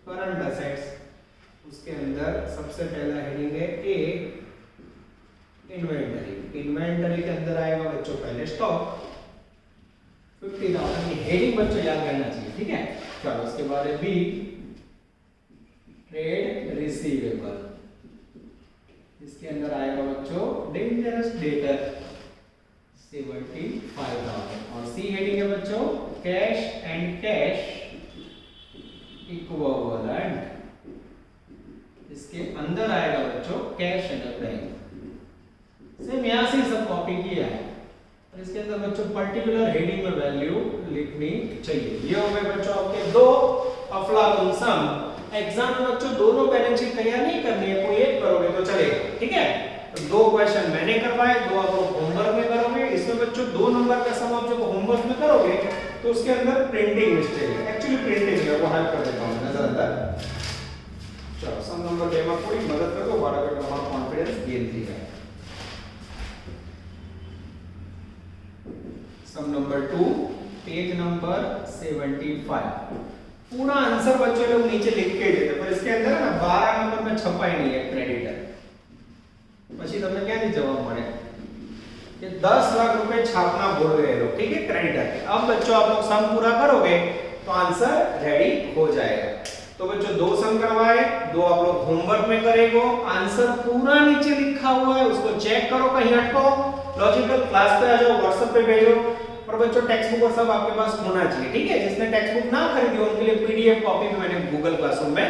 करंट असेट्स। उसके अंदर सबसे पहला हेडिंग है ए इन्वेंटरी। इन्वेंटरी के अंदर आएगा बच्चों पहले स्टॉक 50,000 की हेडिंग बच्चों याद करना चाहिए, ठीक है। चलो उसके बाद है बी ट्रेड रिसीवेबल। इसके अंदर आएगा बच्चों डेंजरस डेटर 75,000। और सी हेडिंग है बच्चों कैश एंड कैश इक्विवेलेंट। इसके अंदर आएगा बच्चों कैश एंड बैंक। सेम यहां से सब कॉपी किया है। और इसके अंदर बच्चों पर्टिकुलर हेडिंग में वैल्यू लिखनी चाहिए। ये हो गए बच्चों आपके 2 अफलातून सम। एग्जाम में बच्चों दोनों बैलेंस शीट तैयार नहीं करनी है, कोई एक करोगे तो चलेगा, ठीक है। तो 2 क्वेश्चन मैंने करवाए, 2 आप लोग होमवर्क में करोगे। इसमें बच्चों 2 नंबर का सम आप जब होमवर्क में करोगे तो उसके अंदर प्रिंटिंग मिस्टेक है, एक्चुअली प्रिंटिंग है, वो हेल्प कर देता हूं नजर अंदर। चलो सम नंबर 2 में थोड़ी मदद कर दो, बारह का हमारा कॉन्फिडेंस गेन थी है। सम नंबर 2 पेज नंबर 75। पूरा आंसर बच्चों लोग नीचे लिख के देते, पर इसके अंदर ना 12 नंबर में छपा ही नहीं है क्रेडिटर। પછી તમને ક્યાંથી જવાબ મળે कि 10 लाख रुपए छापना भूल गए लोग, ठीक है, क्रेडिटर के। अब बच्चों आप लोग सम पूरा करोगे तो आंसर रेडी हो जाएगा। तो बच्चों 2 सम करवाए, 2 आप लोग होमवर्क में करेंगे। आंसर पूरा नीचे लिखा हुआ है, उसको चेक करो, कहीं हटको लॉजिकल क्लास पे आ जाओ, व्हाट्सएप पे भेजो। और बच्चों टेक्स्ट बुक और सब आपके पास होना चाहिए, ठीक है। जिसने टेक्स्ट बुक ना खरीदी हो उनके लिए पीडीएफ कॉपी भी मैंने गूगल क्लासरूम में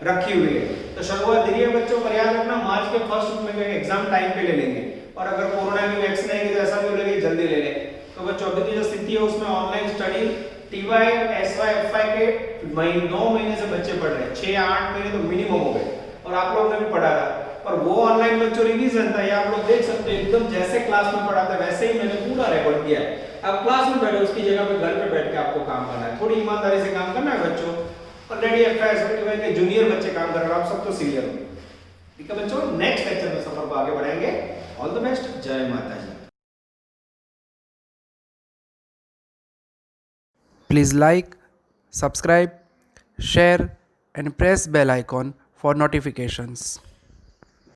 रखी हुई है। तो शुरुआत धीरे बच्चों पर याद रखना, मार्च के फर्स्ट वीक में एग्जाम टाइम पे ले लेंगे। और अगर कोरोना की वैक्सीन आएगी तो ऐसा भी लगे जल्दी ले ले। तो बच्चों अभी की जो स्थिति है उसमें online study TY SY FI के 9 महीने से बच्चे पढ़ रहे हैं, 6 या 8 महीने तो मिनिमम हो गए। और आप लोगों ने भी पढ़ा था, पर वो ऑनलाइन बच्चों रिवीजन था, ये आप लोग देख सकते हैं एकदम जैसे क्लास में पढ़ा था वैसे ही मैंने पूरा रिकॉर्ड किया है। अब क्लास में बैठो, उसकी जगह पे घर पे बैठ के आपको काम करना है, थोड़ी ईमानदारी से काम करना है बच्चों। ऑलरेडी एफआई के जूनियर बच्चे काम कर रहे हैं, आप सब तो सीनियर हो, ठीक है बच्चों। नेक्स्ट लेक्चर में सफर को आगे बढ़ाएंगे। ऑल द बेस्ट, जय माता जी। Please like, subscribe, share and press bell icon for notifications.